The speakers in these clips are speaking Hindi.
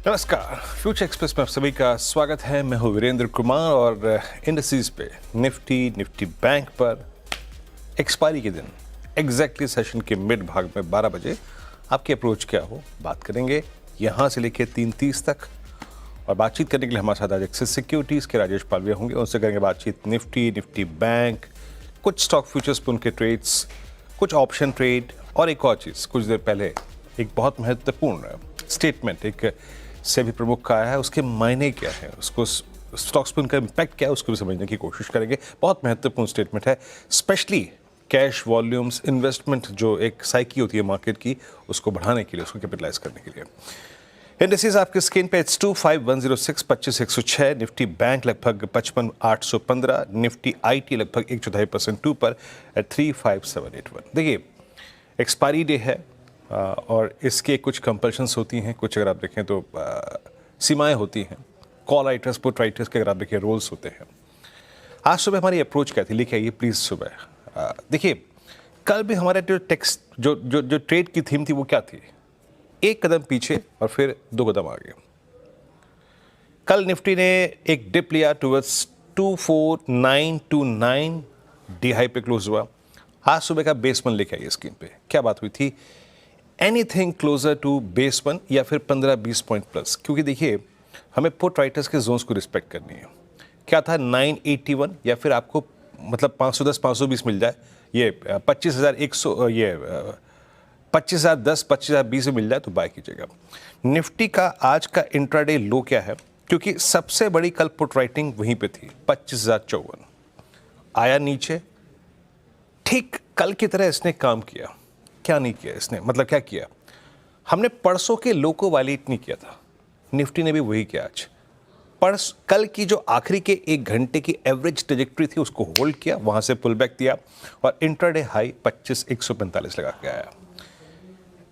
नमस्कार, फ्यूचर एक्सप्रेस में आप सभी का स्वागत है। मैं हूं वीरेंद्र कुमार और इंडस्ट्रीज पे निफ्टी बैंक पर एक्सपायरी के दिन एग्जैक्टली सेशन के मिड भाग में 12 बजे आपकी अप्रोच क्या हो बात करेंगे, यहां से लेकर 3:30 तक। और बातचीत करने के लिए हमारे साथ आज एक्सिस सिक्योरिटीज़ के राजेश पालवे होंगे, उनसे करेंगे बातचीत निफ्टी बैंक, कुछ स्टॉक फ्यूचर्स पर उनके ट्रेड्स, कुछ ऑप्शन ट्रेड और एक और चीज़। कुछ देर पहले एक बहुत महत्वपूर्ण स्टेटमेंट एक सेबी प्रमुख का आया है, उसके मायने क्या है, उसको स्टॉक्स पर उनका इम्पैक्ट क्या है, उसको भी समझने की कोशिश करेंगे। बहुत महत्वपूर्ण स्टेटमेंट है, स्पेशली कैश वॉल्यूम्स, इन्वेस्टमेंट जो एक साइकी होती है मार्केट की, उसको बढ़ाने के लिए, उसको कैपिटलाइज करने के लिए। इंडेक्सेस आपके स्क्रीन पे 25106 25,106, निफ्टी बैंक लगभग 55,815, निफ्टी आईटी लगभग 1.4% ऊपर एट 35781। देखिए एक्सपायरी डे है और इसके कुछ कंपल्शंस होती हैं, कुछ अगर आप देखें तो सीमाएं होती हैं। कॉल राइटर्स, पुट राइटर्स के अगर आप देखें रोल्स होते हैं। आज सुबह हमारी अप्रोच क्या थी, लिखे आइए प्लीज़ सुबह। देखिए कल भी हमारा जो टेक्स्ट जो ट्रेड की थीम थी वो क्या थी, एक कदम पीछे और फिर 2 कदम आगे। कल निफ्टी ने एक डिप लिया टुवर्ड्स 24929, डी हाई पे क्लोज हुआ। आज सुबह का बेस 1 लिखे आइए स्क्रीन पे, क्या बात हुई थी, एनीथिंग क्लोजर टू बेस 1 या फिर 15-20 पॉइंट प्लस, क्योंकि देखिए हमें पुट राइटर्स के जोन्स को रिस्पेक्ट करनी है। क्या था 981 या फिर आपको मतलब 510 520 मिल जाए, ये 25,100, ये 25,010 25,020 में मिल जाए तो बाय कीजिएगा। निफ्टी का आज का इंट्राडे लो क्या है, क्योंकि सबसे बड़ी कल पुट राइटिंग वहीं पे थी 25,054, आया नीचे। ठीक कल की तरह इसने काम किया, क्या नहीं किया इसने, मतलब क्या किया, हमने परसों के लो को वायलेट नहीं किया था, निफ्टी ने भी वही किया आज। कल की जो आखिरी के 1 घंटे की एवरेज ट्रेजेक्ट्री थी उसको होल्ड किया, वहां से पुल बैक दिया और इंट्राडे हाई 25,145 लगा के आया।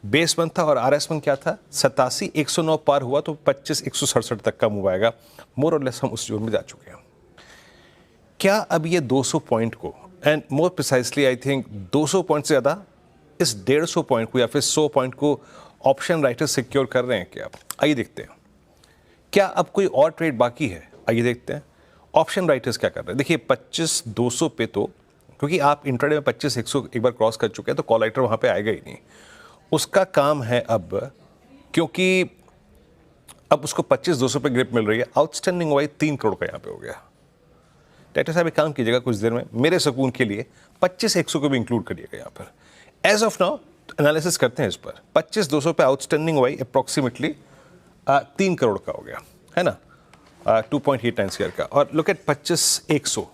बेस 1 था और RS1 क्या था, 87,109 पार हुआ तो 25,167 तक का मूव आएगा। मोर और लेस हम उस जोन में जा चुके हैं। क्या अब ये 200 पॉइंट को, and more precisely I think 200 point से ज़्यादा इस 150 पॉइंट को या फिर 100 पॉइंट को ऑप्शन राइटर्स सिक्योर कर रहे हैं क्या? आइए देखते हैं। क्या अब कोई और ट्रेड बाकी है, आइए देखते हैं ऑप्शन राइटर्स क्या कर रहे हैं। देखिए 25,200 पे तो, क्योंकि आप इंट्राडे में 25,100 एक बार क्रॉस कर चुके हैं तो कॉल राइटर वहाँ पे आएगा ही नहीं, उसका काम है अब, क्योंकि अब उसको 25,200 पे ग्रिप मिल रही है। आउटस्टैंडिंग वाई 3 करोड़ का यहाँ पे हो गया। डायरेक्टर साहब एक काम कीजिएगा कुछ देर में, मेरे सुकून के लिए 25,100 को भी इंक्लूड करिएगा यहाँ पर। एज ऑफ नाउ एनालिसिस करते हैं इस पर। 25,200 पे आउटस्टैंडिंग वाई अप्रॉक्सीमेटली 3 करोड़ का हो गया है ना, 2.89 CR का। और लुक एट 25,100,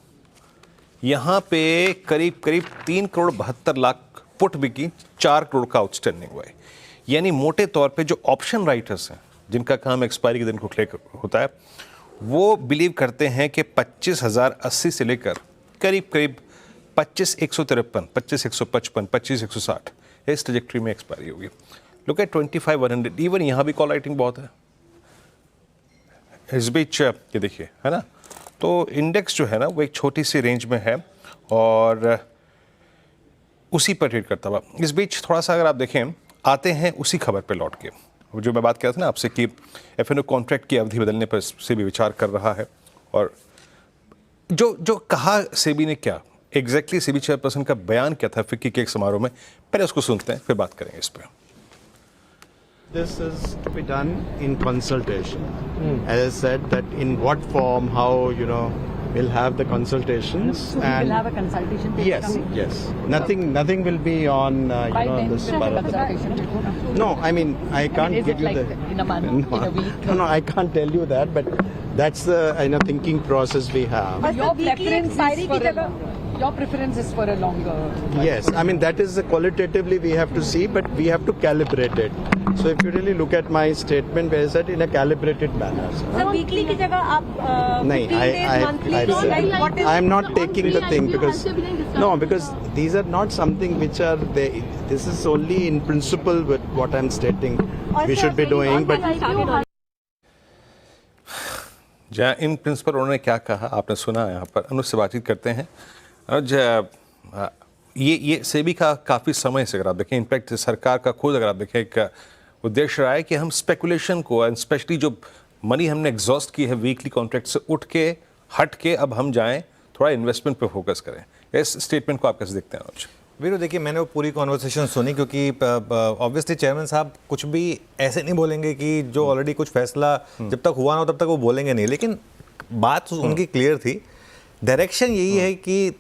यहाँ पे करीब 3 करोड़ 72 लाख पुट बिकी, 4 करोड़ का आउटस्टैंडिंग वाई। यानी मोटे तौर पे जो ऑप्शन राइटर्स हैं जिनका काम एक्सपायरी के दिन को क्लियर होता है, वो बिलीव करते हैं कि 25,080 से लेकर करीब 25,153, 25,155, 25,160 इस ट्रजेक्टरी में एक्सपायरी होगी। लुक एट 25,100, इवन यहाँ भी कॉल राइटिंग बहुत है इस बीच, ये देखिए है ना। तो इंडेक्स जो है ना वो एक छोटी सी रेंज में है और उसी पर ट्रेड करता हुआ। इस बीच थोड़ा सा अगर आप देखें, आते हैं उसी खबर पे लौट के, जो मैं बात कर रहा था ना आपसे कि FNO कॉन्ट्रैक्ट की अवधि बदलने पर से भी विचार कर रहा है। और जो कहा सेबी ने, क्या एग्जैक्टली सेबी चेयरपर्सन का बयान क्या था फिक्की के एक समारोह में, पहले उसको सुनते हैं फिर बात करेंगे इस पर। This is to be done in consultation. As I said, that in what form, how, we'll have the consultations. So we will have a consultation paper Yes, coming? yes. Nothing will be on, By then this. will the consultation paper? No, I mean, I can't Is give it you like the... in a month, in a week? No, I can't tell you that, but that's the, thinking process we have. Your preference is for a longer. Yes, I mean, that is qualitatively we have to see, but we have to calibrate it. So if you really look at my statement, where I said in a calibrated manner. Sir weekly की जगह आप नहीं, 15 days monthly I am not taking the thing because these are not something which are they. This is only in principle with what I am stating we should be doing, but जहाँ इन प्रिंसिपल उन्होंने क्या कहा आपने सुना, यहाँ पर हम उससे बातचीत करते हैं। ये सेबी का काफ़ी समय से अगर आप देखें, इनफैक्ट सरकार का खुद अगर आप देखें एक उद्देश्य रहा है कि हम स्पेकुलेशन को, एंड स्पेशली जो मनी हमने एग्जॉस्ट की है वीकली कॉन्ट्रैक्ट से उठ के हट के अब हम जाएं थोड़ा इन्वेस्टमेंट पे फोकस करें। इस स्टेटमेंट को आप कैसे देखते हैं आज? वीरू देखिए, मैंने वो पूरी कॉन्वर्सेशन सुनी, क्योंकि ऑब्वियसली चेयरमैन साहब कुछ भी ऐसे नहीं बोलेंगे कि जो ऑलरेडी कुछ फैसला जब तक हुआ ना हो तब तक वो बोलेंगे नहीं, लेकिन बात उनकी क्लियर थी। डायरेक्शन यही है कि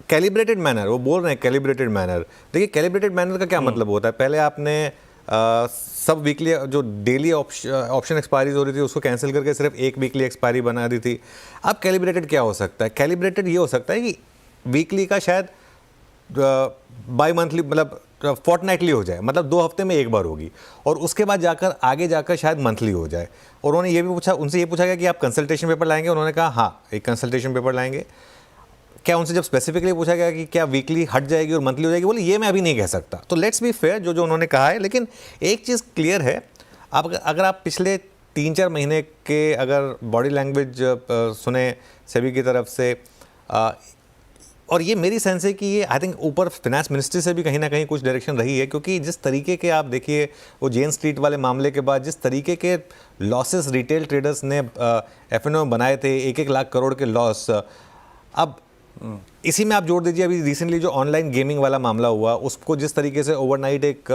कैलिब्रेटेड मैनर, वो बोल रहे हैं कैलिब्रेटेड मैनर। देखिए कैलिब्रेटेड मैनर का क्या मतलब होता है? पहले आपने सब वीकली जो डेली ऑप्शन एक्सपायरीज हो रही थी उसको कैंसिल करके सिर्फ एक वीकली एक्सपायरी बना दी थी। अब कैलिब्रेटेड क्या हो सकता है? कैलिब्रेटेड ये हो सकता है कि वीकली का शायद बाई मंथली, मतलब फोर्टनाइटली हो जाए, मतलब 2 हफ्ते में एक बार होगी, और उसके बाद जाकर आगे जाकर शायद मंथली हो जाए। और उन्होंने ये भी पूछा, उनसे ये पूछा गया कि आप कंसल्टेशन पेपर लाएंगे? उन्होंने कहा हाँ, एक कंसल्टेशन पेपर लाएंगे। क्या उनसे जब स्पेसिफिकली पूछा गया कि क्या वीकली हट जाएगी और मंथली हो जाएगी, बोले ये मैं अभी नहीं कह सकता। तो लेट्स बी फेयर, जो उन्होंने कहा है। लेकिन एक चीज़ क्लियर है, आप अगर आप पिछले 3-4 महीने के अगर बॉडी लैंग्वेज सुने सेबी की तरफ से, और ये मेरी सेंस है कि ये आई थिंक ऊपर फाइनेंस मिनिस्ट्री से भी कहीं ना कहीं कुछ डायरेक्शन रही है, क्योंकि जिस तरीके के आप देखिए वो जेन स्ट्रीट वाले मामले के बाद जिस तरीके के लॉसेस रिटेल ट्रेडर्स ने एफएनओ में बनाए थे, 1-1 लाख करोड़ के लॉस, अब इसी में आप जोड़ दीजिए अभी रिसेंटली जो ऑनलाइन गेमिंग वाला मामला हुआ, उसको जिस तरीके से ओवरनाइट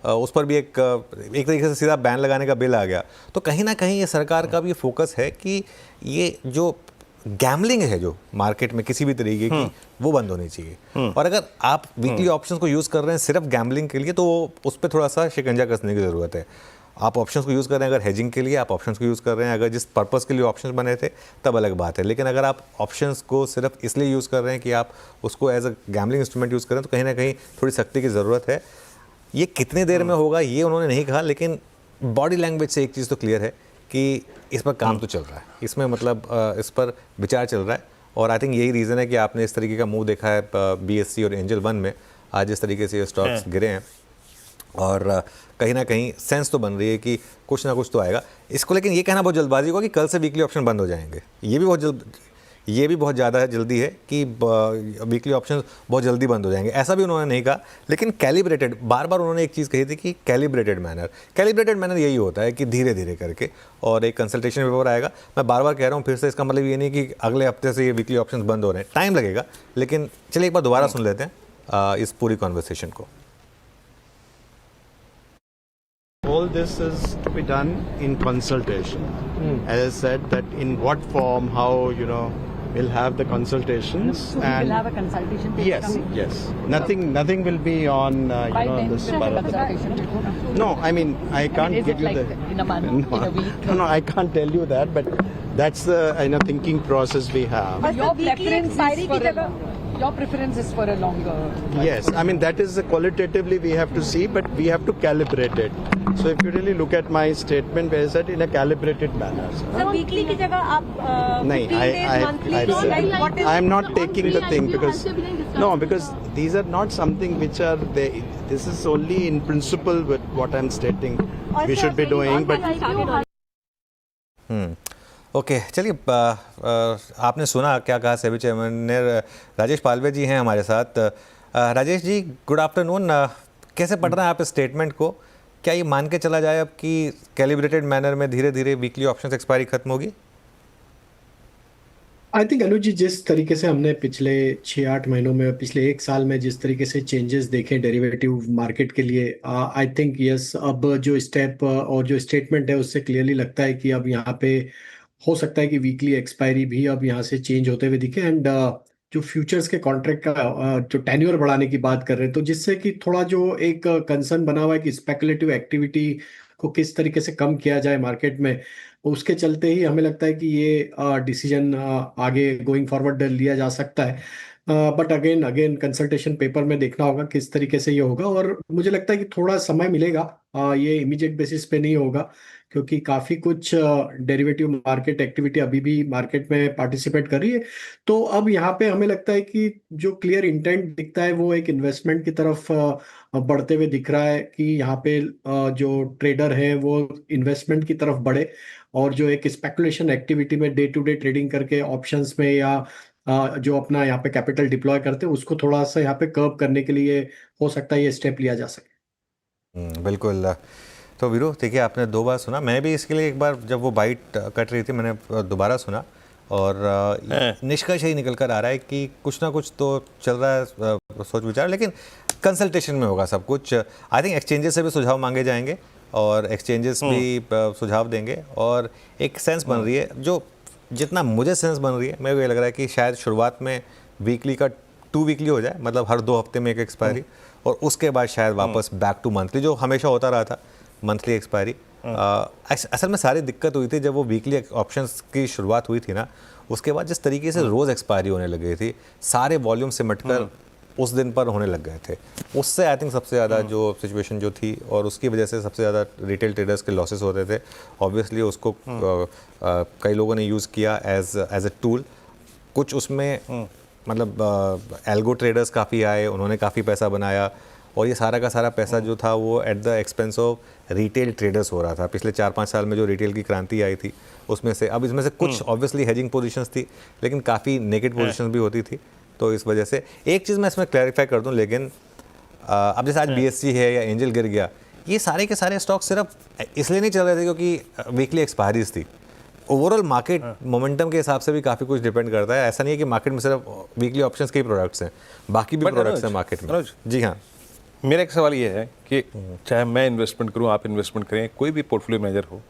उस पर भी एक तरीके से सीधा बैन लगाने का बिल आ गया। तो कहीं ना कहीं ये सरकार का भी फोकस है कि ये जो गैम्बलिंग है जो मार्केट में किसी भी तरीके की, वो बंद होनी चाहिए। और अगर आप वीकली ऑप्शंस को यूज़ कर रहे हैं सिर्फ गैम्बलिंग के लिए, तो उस पर थोड़ा सा शिकंजा कसने की ज़रूरत है। आप ऑप्शंस को यूज़ कर रहे हैं अगर हेजिंग के लिए, आप ऑप्शंस को यूज़ कर रहे हैं अगर जिस पर्पस के लिए ऑप्शंस बने थे, तब अलग बात है। लेकिन अगर आप ऑप्शंस को सिर्फ इसलिए यूज़ कर रहे हैं कि आप उसको as a gambling instrument use करें, तो कहीं ना कहीं थोड़ी सख्ती की ज़रूरत है। ये कितनी देर में होगा ये उन्होंने नहीं कहा, लेकिन बॉडी लैंग्वेज से एक चीज़ तो क्लियर है कि इस पर काम तो चल रहा है, इसमें मतलब इस पर विचार चल रहा है। और आई थिंक यही रीज़न है कि आपने इस तरीके का मूव देखा है BSE और एंजल 1 में, आज इस तरीके से ये स्टॉक्स गिरे हैं। और कहीं ना कहीं सेंस तो बन रही है कि कुछ ना कुछ तो आएगा इसको। लेकिन ये कहना बहुत जल्दबाजी होगा कि कल से वीकली ऑप्शन बंद हो जाएंगे, ये भी बहुत ज़्यादा जल्दी है कि वीकली ऑप्शन बहुत जल्दी बंद हो जाएंगे, ऐसा भी उन्होंने नहीं कहा। लेकिन कैलिब्रेटेड, बार बार उन्होंने एक चीज़ कही थी कि कैलिब्रेटेड मैनर यही होता है कि धीरे धीरे करके, और एक कंसल्टेशन पेपर आएगा। मैं बार बार कह रहा हूँ फिर से, इसका मतलब ये नहीं कि अगले हफ्ते से ये वीकली ऑप्शन बंद हो रहे हैं, टाइम लगेगा। लेकिन चलिए एक बार दोबारा सुन लेते हैं इस पूरी कॉन्वर्सेशन को। All this is to be done in consultation. As I said, that in what form, how, we'll have the consultations. So we will have a consultation paper Yes, coming? yes. Nothing will be on, By then, this the part of the. consultation paper? No, I mean, I can't is give it you like the. in a month, No, in a week? no, I can't tell you that, but that's the thinking process we have. But Your the weekly preference expiry is for की a जगह- longer. Your preference is for a longer. Yes, I mean that is qualitatively we have to see, but we have to calibrate it. So if you really look at my statement, where I said in a calibrated manner. Sir weekly की जगह आप नहीं, 15 days monthly I've तो said, like what is I am not taking the thing because no, because these are not something which are they. This is only in principle with what I'm stating we should be doing, but okay, चलिए आपने सुना क्या कहा सेबी चेयरमैन ने। राजेश पालवे जी हैं हमारे साथ। Rajesh ji, good afternoon. कैसे पढ़ रहे हैं आप इस स्टेटमेंट को? क्या ये मान के चला जाए अब कि कैलिब्रेटेड मैनर में धीरे धीरे वीकली ऑप्शंस एक्सपायरी खत्म होगी? आई थिंक अनुज जी, जिस तरीके से हमने पिछले 6-8 महीनों में, पिछले 1 साल में जिस तरीके से चेंजेस देखे डेरिवेटिव मार्केट के लिए, आई थिंक यस, अब जो स्टेप और जो स्टेटमेंट है उससे क्लियरली लगता है कि अब यहाँ पे हो सकता है कि वीकली एक्सपायरी भी अब यहाँ से चेंज होते हुए दिखे। एंड जो फ्यूचर्स के कॉन्ट्रैक्ट का जो टेन्योर बढ़ाने की बात कर रहे हैं, तो जिससे कि थोड़ा जो एक कंसर्न बना हुआ है कि स्पेकुलेटिव एक्टिविटी को किस तरीके से कम किया जाए मार्केट में, उसके चलते ही हमें लगता है कि ये डिसीजन आगे गोइंग फॉरवर्ड लिया जा सकता है। बट अगेन कंसल्टेशन पेपर में देखना होगा किस तरीके से ये होगा, और मुझे लगता है कि थोड़ा समय मिलेगा, ये इमीडिएट बेसिस पे नहीं होगा, क्योंकि काफ़ी कुछ डेरिवेटिव मार्केट एक्टिविटी अभी भी मार्केट में पार्टिसिपेट कर रही है। तो अब यहाँ पे हमें लगता है कि जो क्लियर इंटेंट दिखता है वो एक इन्वेस्टमेंट की तरफ बढ़ते हुए दिख रहा है, कि यहाँ पे जो ट्रेडर है वो इन्वेस्टमेंट की तरफ बढ़े, और जो एक स्पेकुलेशन एक्टिविटी में डे टू डे ट्रेडिंग करके ऑप्शंस में या जो अपना यहाँ पे कैपिटल डिप्लॉय करते हैं उसको थोड़ा सा यहाँ पे कर्व करने के लिए हो सकता है ये स्टेप लिया जा सके। बिल्कुल। तो वीरू देखिए, आपने 2 बार सुना, मैं भी इसके लिए एक बार जब वो बाइट कट रही थी मैंने दोबारा सुना, और निष्कर्ष यही निकल कर आ रहा है कि कुछ ना कुछ तो चल रहा है सोच विचार, लेकिन कंसल्टेशन में होगा सब कुछ। आई थिंक एक्सचेंजेस से भी सुझाव मांगे जाएंगे और एक्सचेंजेस भी सुझाव देंगे, और एक सेंस बन रही है, जो जितना मुझे सेंस बन रही है मेरे को ये लग रहा है कि शायद शुरुआत में वीकली का 2 वीकली हो जाए, मतलब हर 2 हफ्ते में एक एक्सपायरी, और उसके बाद शायद वापस बैक टू मंथली जो हमेशा होता रहा था, मंथली एक्सपायरी। असल में सारी दिक्कत हुई थी जब वो वीकली ऑप्शंस की शुरुआत हुई थी ना, उसके बाद जिस तरीके से रोज़ एक्सपायरी होने लग गई थी, सारे वॉल्यूम सिमटकर उस दिन पर होने लग गए थे, उससे आई थिंक सबसे ज़्यादा जो सिचुएशन जो थी, और उसकी वजह से सबसे ज़्यादा रिटेल ट्रेडर्स के लॉसेस होते थे। ऑब्वियसली उसको कई लोगों ने यूज़ किया एज ए टूल, कुछ उसमें मतलब एल्गो ट्रेडर्स काफ़ी आए, उन्होंने काफ़ी पैसा बनाया, और ये सारा का सारा पैसा जो था वो at the expense of retail traders हो रहा था। पिछले 4-5 साल में जो रिटेल की क्रांति आई थी उसमें से, अब इसमें से कुछ ऑब्वियसली हेजिंग पोजीशंस थी, लेकिन काफ़ी नेगेटिव पोजीशंस भी होती थी। तो इस वजह से एक चीज़ मैं इसमें क्लैरिफाई कर दूं, लेकिन अब जैसे आज BSE है या एंजल गिर गया, ये सारे के सारे स्टॉक सिर्फ इसलिए नहीं चल रहे थे क्योंकि वीकली एक्सपायरीज थी। ओवरऑल मार्केट मोमेंटम के हिसाब से भी काफ़ी कुछ डिपेंड करता है। ऐसा नहीं है कि मार्केट में सिर्फ वीकली ऑप्शंस के ही प्रोडक्ट्स हैं, बाकी भी प्रोडक्ट्स हैं मार्केट में। जी हाँ, मेरा एक सवाल ये है कि चाहे मैं इन्वेस्टमेंट करूं, आप इन्वेस्टमेंट करें, कोई भी पोर्टफोलियो मैनेजर हो,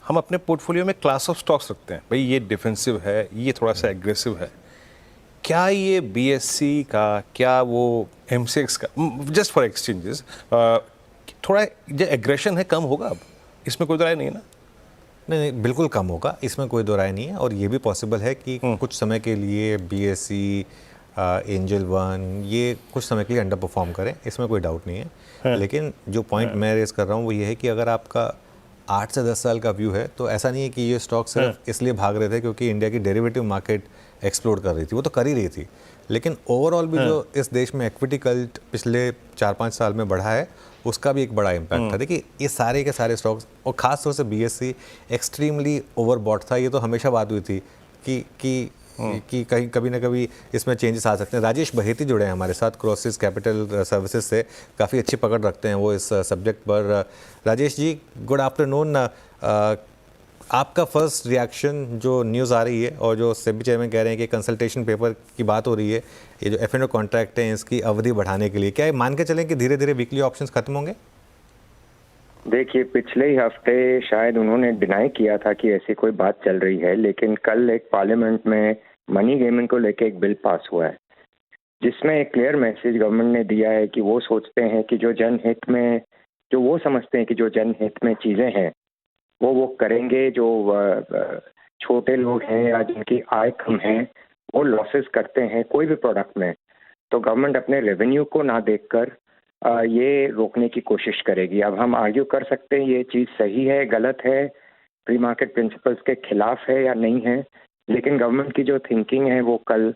हम अपने पोर्टफोलियो में क्लास ऑफ स्टॉक्स रखते हैं, भाई ये डिफेंसिव है, ये थोड़ा सा एग्रेसिव है। क्या ये BSE का, क्या वो MCX का, जस्ट फॉर एक्सचेंजेस, थोड़ा जो एग्रेशन है कम होगा अब, इसमें कोई राय नहीं है ना? नहीं, बिल्कुल कम होगा, इसमें कोई दो राय नहीं है, और ये भी पॉसिबल है कि कुछ समय के लिए BSE, एंजल वन ये कुछ समय के लिए अंडर परफॉर्म करें, इसमें कोई डाउट नहीं है। लेकिन जो पॉइंट मैं रेस कर रहा हूँ वो ये है कि अगर आपका 8 से 10 साल का व्यू है, तो ऐसा नहीं है कि ये स्टॉक सिर्फ इसलिए भाग रहे थे क्योंकि इंडिया की डेरिवेटिव मार्केट एक्सप्लोर कर रही थी, वो तो कर ही रही थी, लेकिन ओवरऑल भी जो इस देश में इक्विटी कल्ट पिछले 4-5 साल में बढ़ा है, उसका भी एक बड़ा इम्पैक्ट था। देखिए, ये सारे के सारे स्टॉक्स, और ख़ास तौर से BSE एक्सट्रीमली ओवरबॉट था। ये तो हमेशा बात हुई थी कि कहीं कभी ना कभी इसमें चेंजेस आ सकते हैं। राजेश बहेती जुड़े हैं हमारे साथ क्रॉसिस कैपिटल सर्विसेज से, काफ़ी अच्छी पकड़ रखते हैं वो इस सब्जेक्ट पर। Rajesh ji, good afternoon. आपका फर्स्ट रिएक्शन जो न्यूज़ आ रही है और जो सेबी चेयरमैन कह रहे हैं कि कंसल्टेशन पेपर की बात हो रही है, ये जो F&O कॉन्ट्रैक्ट हैं इसकी अवधि बढ़ाने के लिए, क्या ये मान के चलें कि धीरे धीरे वीकली ऑप्शंस खत्म होंगे? देखिए, पिछले ही हफ्ते शायद उन्होंने डिनाई किया था कि ऐसी कोई बात चल रही है, लेकिन कल एक पार्लियामेंट में मनी गेमिंग को लेकर एक बिल पास हुआ है, जिसमें एक क्लियर मैसेज गवर्नमेंट ने दिया है कि वो सोचते हैं कि जो जनहित में, जो वो समझते हैं कि जो जनहित में चीज़ें हैं वो करेंगे। जो छोटे लोग हैं या जिनकी आय कम है, वो लॉसेस करते हैं कोई भी प्रोडक्ट में, तो गवर्नमेंट अपने रेवेन्यू को ना देखकर ये रोकने की कोशिश करेगी। अब हम आर्ग्यू कर सकते हैं ये चीज़ सही है, गलत है, फ्री मार्केट प्रिंसिपल्स के खिलाफ है या नहीं है, लेकिन गवर्नमेंट की जो थिंकिंग है वो कल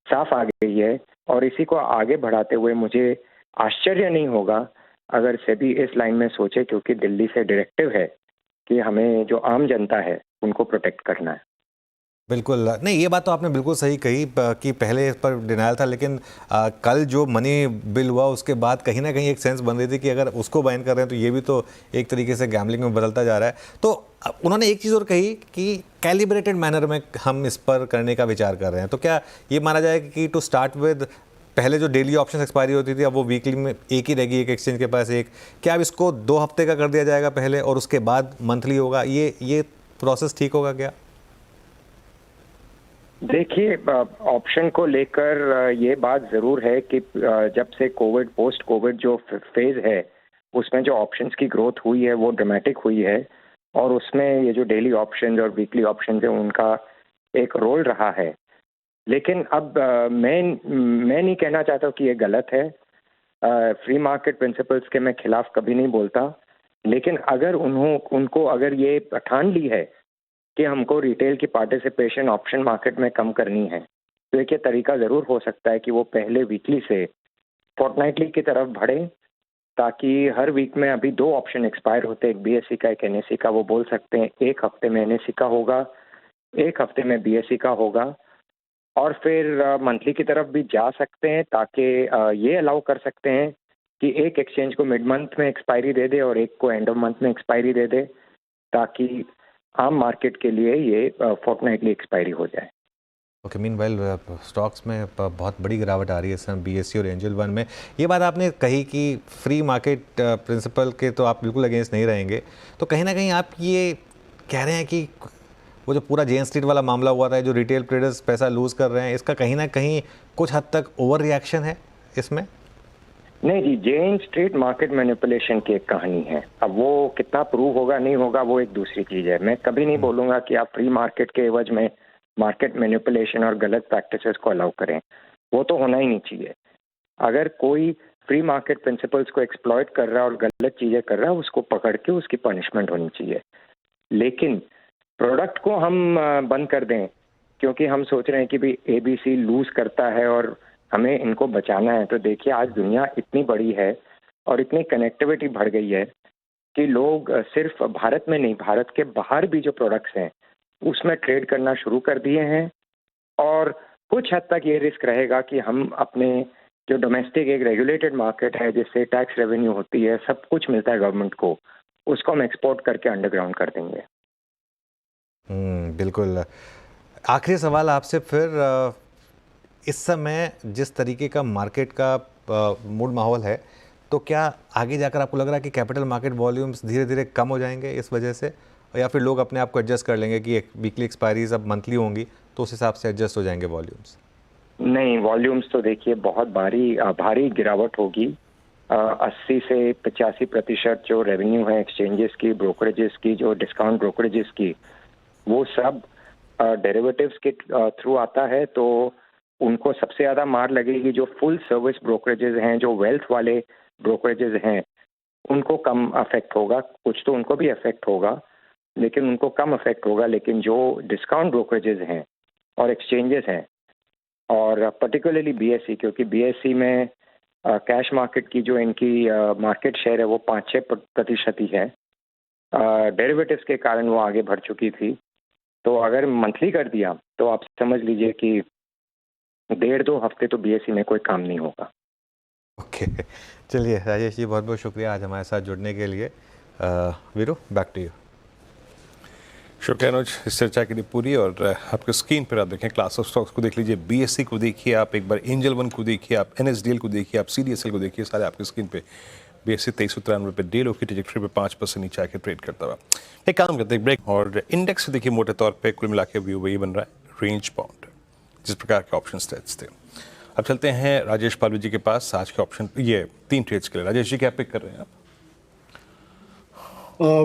साफ आ गई है, और इसी को आगे बढ़ाते हुए मुझे आश्चर्य नहीं होगा अगर सेबी इस लाइन में सोचे, क्योंकि दिल्ली से डायरेक्टिव है कि हमें जो आम जनता है उनको प्रोटेक्ट करना है। बिल्कुल नहीं, ये बात तो आपने बिल्कुल सही कही कि पहले इस पर डिनायल था, लेकिन कल जो मनी बिल हुआ उसके बाद कहीं ना कहीं एक सेंस बन रही थी कि अगर उसको बैन कर रहे हैं तो ये भी तो एक तरीके से गैम्बलिंग में बदलता जा रहा है। तो उन्होंने एक चीज़ और कही कि कैलिब्रेटेड मैनर में हम इस पर करने का विचार कर रहे हैं। तो क्या ये माना जाए कि टू स्टार्ट विद, पहले जो डेली ऑप्शन एक्सपायरी होती थी अब वो वीकली में एक ही रहेगी, एक एक्सचेंज के पास एक, क्या अब इसको 2 हफ्ते का कर दिया जाएगा पहले और उसके बाद मंथली होगा? ये प्रोसेस ठीक होगा क्या? देखिए, ऑप्शन को लेकर ये बात ज़रूर है कि जब से कोविड, पोस्ट कोविड जो फेज़ है उसमें जो ऑप्शंस की ग्रोथ हुई है वो ड्रामेटिक हुई है, और उसमें ये जो डेली ऑप्शन और वीकली ऑप्शन है उनका एक रोल रहा है। लेकिन अब मैं नहीं कहना चाहता कि ये गलत है। फ्री मार्केट प्रिंसिपल्स के मैं खिलाफ कभी नहीं बोलता, लेकिन अगर उनको अगर ये ठान ली है कि हमको रिटेल की पार्टिसिपेशन ऑप्शन मार्केट में कम करनी है, तो एक ये तरीका ज़रूर हो सकता है कि वो पहले वीकली से फोर्टनाइटली की तरफ बढ़े, ताकि हर वीक में अभी 2 ऑप्शन एक्सपायर होते हैं, एक BSE का, एक NSE का। वो बोल सकते हैं 1 हफ्ते में NSE का होगा, 1 हफ्ते में BSE का होगा, और फिर मंथली की तरफ भी जा सकते हैं, ताकि ये अलाउ कर सकते हैं कि एक एक्सचेंज को मिड मंथ में एक्सपायरी दे दे और एक को एंड ऑफ मंथ में एक्सपायरी दे दे, ताकि आम मार्केट के लिए ये फोर्टनाइटली एक्सपायरी हो जाए। ओके, मीनवाइल स्टॉक्स में बहुत बड़ी गिरावट आ रही है इस समय बीएससी और एंजल वन में। ये बात आपने कही कि फ्री मार्केट प्रिंसिपल के तो आप बिल्कुल अगेंस्ट नहीं रहेंगे, तो कहीं ना कहीं आप ये कह रहे हैं कि वो जो पूरा जेन स्ट्रीट वाला मामला हुआ था, जो रिटेल ट्रेडर्स पैसा लूज कर रहे हैं, इसका कहीं ना कहीं कुछ हद तक ओवर रिएक्शन है इसमें? नहीं जी, जेन स्ट्रीट मार्केट मैनिपुलेशन की एक कहानी है। अब वो कितना प्रूव होगा नहीं होगा वो एक दूसरी चीज है। मैं कभी नहीं बोलूंगा कि आप फ्री मार्केट के एवज में मार्केट मैनिपुलेशन और गलत प्रैक्टिसेस को अलाउ करें, वो तो होना ही नहीं चाहिए। अगर कोई फ्री मार्केट प्रिंसिपल्स को एक्सप्लॉइट कर रहा है और गलत चीजें कर रहा है, उसको पकड़ के उसकी पनिशमेंट होनी चाहिए। लेकिन प्रोडक्ट को हम बंद कर दें क्योंकि हम सोच रहे हैं कि भाई एबीसी लूज करता है और हमें इनको बचाना है, तो देखिए आज दुनिया इतनी बड़ी है और इतनी कनेक्टिविटी बढ़ गई है कि लोग सिर्फ भारत में नहीं, भारत के बाहर भी जो प्रोडक्ट्स हैं उसमें ट्रेड करना शुरू कर दिए हैं। और कुछ हद तक ये रिस्क रहेगा कि हम अपने जो डोमेस्टिक एक रेगुलेटेड मार्केट है जिससे टैक्स रेवेन्यू होती है, सब कुछ मिलता है गवर्नमेंट को, उसको हम एक्सपोर्ट करके अंडरग्राउंड कर देंगे। बिल्कुल। आखिरी सवाल आपसे फिर, इस समय जिस तरीके का मार्केट का मूड माहौल है, तो क्या आगे जाकर आपको लग रहा है कि कैपिटल मार्केट वॉल्यूम्स धीरे धीरे कम हो जाएंगे इस वजह से, या फिर लोग अपने आप को एडजस्ट कर लेंगे कि वीकली एक्सपायरीज अब मंथली होंगी तो उस हिसाब से एडजस्ट हो जाएंगे वॉल्यूम्स? नहीं, वॉल्यूम्स तो देखिए बहुत भारी गिरावट होगी। 80 से 85% जो रेवेन्यू है एक्सचेंजेस की, ब्रोकरेजेस की, जो डिस्काउंट ब्रोकरेजेस की, वो सब डेरिवेटिव्स के थ्रू आता है, तो उनको सबसे ज़्यादा मार लगेगी। जो फुल सर्विस ब्रोकरेजेस हैं, जो वेल्थ वाले ब्रोकरेजेस हैं, उनको कम अफेक्ट होगा। कुछ तो उनको भी अफेक्ट होगा लेकिन उनको कम अफेक्ट होगा। लेकिन जो डिस्काउंट ब्रोकरेजेस हैं और एक्सचेंजेस हैं, और पर्टिकुलरली बीएसई, क्योंकि बीएसई में कैश मार्केट की जो इनकी मार्केट शेयर है वो 5-6% ही है। डेरिवेटिव्स के कारण वो आगे बढ़ चुकी थी। तो अगर मंथली कर दिया तो आप समझ लीजिए कि 1.5-2 हफ्ते तो बीएसई में कोई काम नहीं होगा। ओके, चलिए राजेश जी, बहुत बहुत शुक्रिया आज हमारे साथ जुड़ने के लिए। Veeru, back to you. शुक्रिया अनुज इस चर्चा के लिए पूरी। और आपके स्क्रीन पर आप देखें क्लास ऑफ स्टॉक्स को देख लीजिए, बीएससी को देखिए आप, एक बार एंजल वन को देखिए आप, एनएसडीएल को देखिए आप, सीडीएसएल को देखिए, सारे आपके स्क्रीन पे। बीएससी 2393 पे डे लो की ट्रैजेक्टरी पे 5% नीचे आके ट्रेड करता हुआ। एक काम करते हैं ब्रेक, और इंडेक्स से देखिए मोटे तौर पे कुल मिला के व्यू वही बन रहा है, रेंज बाउंड, जिस प्रकार के ऑप्शन स्टेट्स थे। अब चलते हैं राजेश पालवी जी के पास आज के ऑप्शन, ये 3 ट्रेड्स के लिए। राजेश जी क्या पिक कर रहे हैं आप?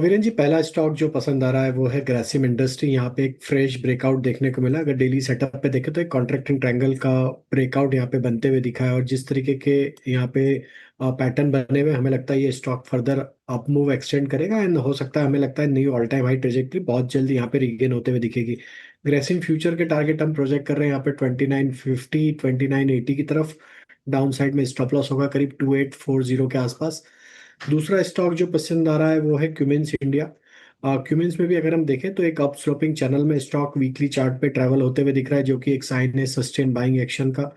वीरेन जी, पहला स्टॉक जो पसंद आ रहा है वो है ग्रासिम इंडस्ट्री। यहाँ पे एक फ्रेश ब्रेकआउट देखने को मिला। अगर डेली सेटअप पे देखें तो एक कॉन्ट्रैक्टिंग ट्रायंगल का ब्रेकआउट यहाँ पे बनते हुए दिखा है, और जिस तरीके के यहाँ पे पैटर्न बने हुए, हमें लगता है ये stock further up move extend करेगा, एंड हो सकता है, हमें लगता है knew all time high trajectory बहुत जल्दी यहाँ पे रिगेन होते हुए दिखेगी। ग्रासिम फ्यूचर के टारगेट हम प्रोजेक्ट कर रहे हैं यहाँ पे 2950 2980 की तरफ। डाउन साइड में स्टॉप लॉस होगा करीब 2840 के आसपास। दूसरा स्टॉक जो पसंद आ रहा है वो है क्यूमिंस इंडिया। क्यूमिंस में भी अगर हम देखें तो एक अप स्लोपिंग चैनल में स्टॉक वीकली चार्ट पे ट्रैवल होते हुए दिख रहा है, जो कि एक साइन है सस्टेन बाइंग एक्शन का।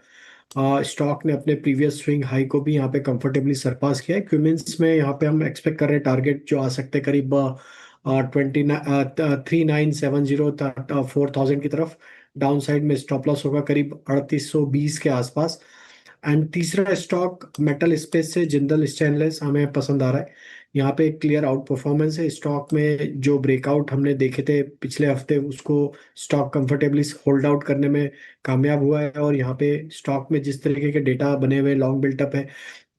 स्टॉक ने अपने प्रीवियस स्विंग हाई को भी यहाँ पे कंफर्टेबली सरपास किया है। क्यूमिंस में यहाँ पे हम एक्सपेक्ट कर रहे हैं टारगेट जो आ सकते हैं करीब 3970 की तरफ। डाउन साइड में स्टॉप लॉस होगा करीब 3820 के आसपास। एंड तीसरा स्टॉक मेटल स्पेस से जिंदल स्टेनलेस हमें पसंद आ रहा है। यहाँ पे एक क्लियर आउट परफॉर्मेंस है स्टॉक में। जो ब्रेकआउट हमने देखे थे पिछले हफ्ते, उसको स्टॉक कंफर्टेबली होल्ड आउट करने में कामयाब हुआ है। और यहाँ पे स्टॉक में जिस तरीके के डेटा बने हुए लॉन्ग बिल्टअप है,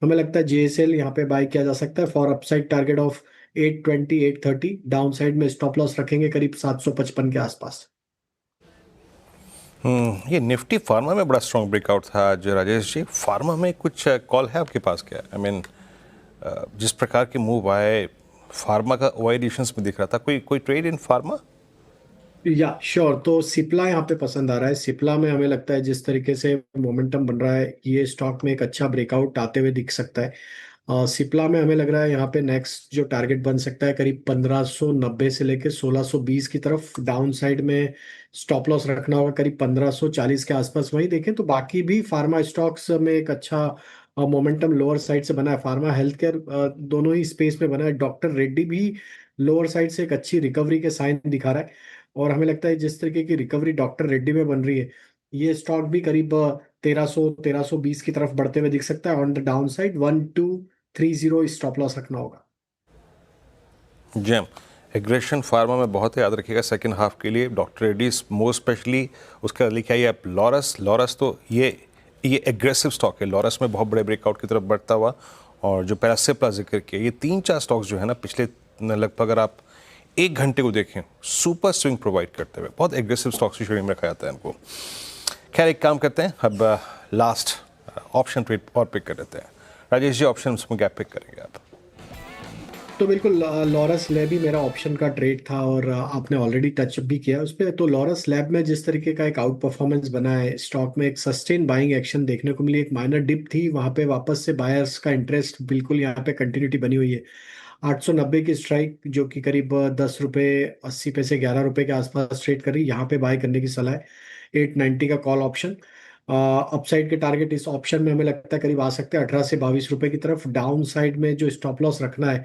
हमें लगता है जेएसएल यहाँ पे बाय किया जा सकता है for upside target of 820 830। Down side में स्टॉप लॉस रखेंगे करीब 755 के आसपास। ये निफ्टी फार्मा में बड़ा स्ट्रॉन्ग ब्रेकआउट था आज राजेश जी। फार्मा में कुछ कॉल है आपके पास क्या? आई मीन जिस प्रकार के मूव आए, फार्मा का ओआई एडिशंस में दिख रहा था, कोई ट्रेड इन फार्मा? या श्योर, तो सिप्ला यहाँ पे पसंद आ रहा है। सिप्ला में हमें लगता है जिस तरीके से मोमेंटम बन रहा है, ये स्टॉक में एक अच्छा ब्रेकआउट आते हुए दिख सकता है। सिप्ला में हमें लग रहा है यहाँ पे नेक्स्ट जो टारगेट बन सकता है करीब 1590 से लेके 1620 की तरफ। डाउन साइड में स्टॉप लॉस रखना होगा करीब 1540 के आसपास। वही देखें तो बाकी भी फार्मा स्टॉक्स में एक अच्छा और मोमेंटम लोअर साइड से बना है। फार्मा हेल्थ केयर दोनों ही स्पेस में बना है। डॉक्टर रेड्डी भी लोअर साइड से एक अच्छी रिकवरी के साइन दिखा रहा है, और हमें लगता है जिस तरीके की रिकवरी डॉक्टर रेड्डी में बन रही है, ये स्टॉक भी करीब 1300-1320 की तरफ बढ़ते हुए दिख सकता है। On the down side 1230 stop loss रखना होगा। जैम एग्रेशन फार्मा में बहुत याद रखिएगा सेकंड हाफ के लिए। डॉक्टर रेड्डीज मोर स्पेशली, उसका लिखा है आप लॉरस तो ये एग्रेसिव स्टॉक है। लॉरस में बहुत बड़े ब्रेकआउट की तरफ बढ़ता हुआ, और जो पैरासिप्ला जिक्र किया, ये 3-4 स्टॉक्स जो है ना पिछले लगभग अगर आप 1 घंटे को देखें सुपर स्विंग प्रोवाइड करते हुए बहुत एग्रेसिव स्टॉक्स की श्रेणी में रखा जाता है इनको। खैर एक काम करते हैं, अब लास्ट ऑप्शन ट्रेड और पिक कर लेते हैं। राजेश जी ऑप्शन में गैप पिक करेंगे आप? तो बिल्कुल लॉरस लैब ही मेरा ऑप्शन का ट्रेड था, और आपने ऑलरेडी टच भी किया उस पर। तो लॉरस लैब में जिस तरीके का एक आउट परफॉर्मेंस बना है, स्टॉक में एक सस्टेन बाइंग एक्शन देखने को मिली। एक माइनर डिप थी, वहां पे वापस से बायर्स का इंटरेस्ट बिल्कुल यहाँ पे कंटिन्यूटी बनी हुई है। 890 की स्ट्राइक जो कि करीब 10 रुपये 80 पैसे 11 रुपए के आसपास ट्रेड करी, यहाँ पे बाय करने की सलाह है। 890 का कॉल ऑप्शन। अपसाइड के टारगेट इस ऑप्शन में हमें लगता है करीब आ सकते हैं 18 से 22 रुपए की तरफ। डाउन साइड में जो स्टॉप लॉस रखना है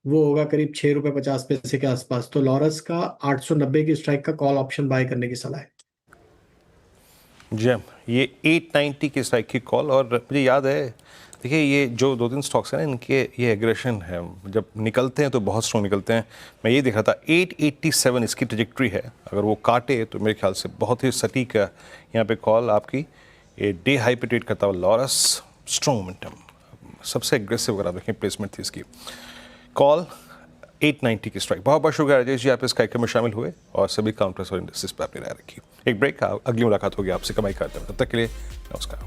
वो होगा करीब 6 रुपए 50 पैसे के आसपास। तो लॉरस का 890 की स्ट्राइक का कॉल ऑप्शन बाय करने की सलाह है। जैम ये 890 की स्ट्राइक की कॉल, और मुझे याद है देखिए ये जो 2-3 स्टॉक्स हैं ना, इनके ये एग्रेशन है, जब निकलते हैं तो बहुत स्ट्रॉन्ग निकलते हैं। मैं ये देख रहा था 887 इसकी ट्रजेक्ट्री है, अगर वो काटे तो मेरे ख्याल से बहुत ही सटीक है यहाँ पे कॉल आपकी। ये डे हाई पे ट्रेड करता हुआ लॉरस, स्ट्रॉन्ग मोमेंटम, सबसे एग्रेसिव अगर आप देखें प्लेसमेंट थी इसकी। कॉल 890 की स्ट्राइक। बहुत बहुत शुक्रिया राजेश जी, आप इस कार्यक्रम में शामिल हुए और सभी काउंटर्स और इंडस्ट्रीज पर अपनी राय रखी। एक ब्रेक, अगली मुलाकात होगी आपसे कमाई करते हैं, तब तक के लिए नमस्कार।